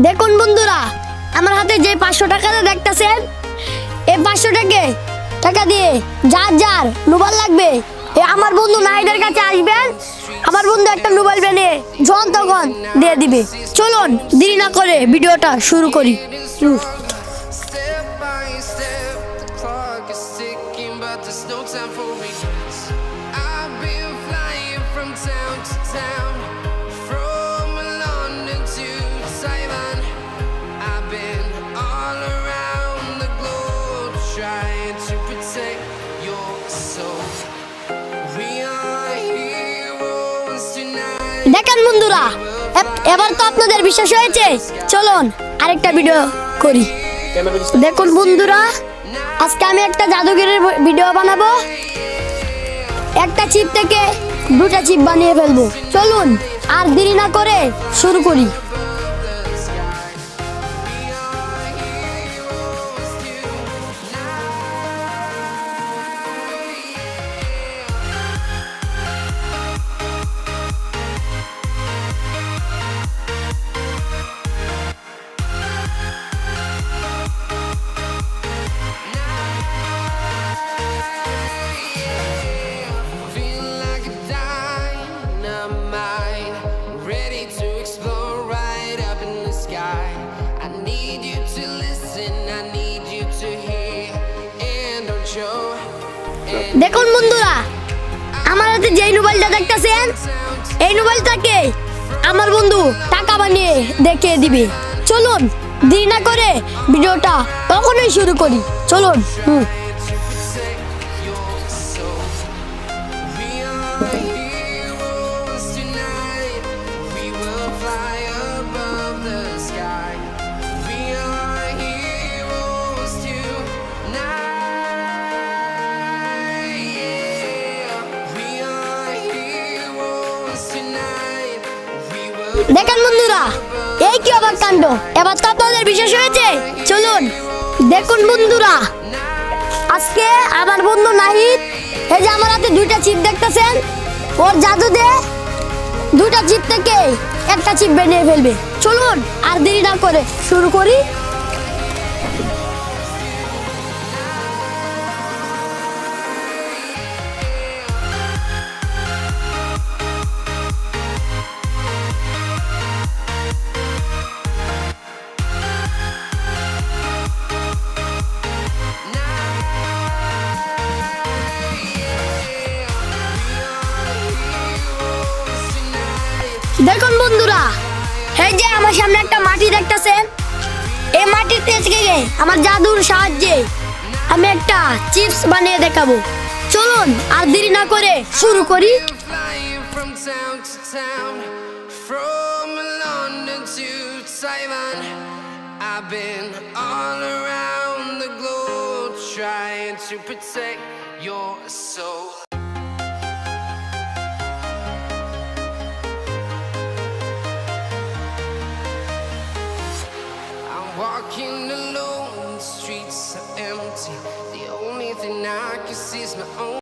দেখুন বন্ধুরা, আমার হাতে যে 500 টাকাটা দেখতেছেন, এই 500 টাকা দিয়ে যার যার মোবাইল লাগবে আমার বন্ধু নাহিদের কাছে আসবেন। আমার বন্ধু একটা মোবাইল বানিয়ে যখন তখন দিয়ে দিবে। চলুন দেরি না করে ভিডিওটা শুরু করি। দেখেন বন্ধুরা, এবার তো আপনাদের বিশ্বাস হয়েছে। চলুন আরেকটা ভিডিও করি। দেখুন বন্ধুরা, আজকে আমি একটা জাদুঘরের ভিডিও বানাবো। একটা চিপ থেকে 2টা চিপ বানিয়ে ফেলবো। চলুন আর দেরি না করে শুরু করি। দেখুন বন্ধুরা, আমার হাতে যেই মোবাইলটা দেখতেছেন, এই মোবাইলটাকে আমার বন্ধু টাকা বানিয়ে দেখিয়ে দিবে। চলুন দেরি না করে ভিডিওটা তখনই শুরু করি। চলুন। দেখেন বন্ধুরা, এই কি অবাক কাণ্ড! এবার তো আপনাদের বিশ্বাস হয়েছে। চলুন দেখুন বন্ধুরা, আজকে আমার বন্ধু নাহিদ, এই যে আমার হাতে 2টা চিপ দেখতেছেন, ওর জাদু দিয়ে 2টা চিপ থেকে একটা চিপ বানিয়ে ফেলবে। চলুন আর দেরি না করে শুরু করি। দেখুন বন্ধুরা, এই যে আমার সামনে একটা মাটি দেখতেছেন, এই মাটির থেকে আমার জাদুর সাহায্যে আমি একটা চিপস বানিয়ে দেখাবো। চলুন আর দেরি না করে শুরু করি। I've been all around the globe trying to protect your soul. Walking alone, the streets are empty. The only thing I can see is my own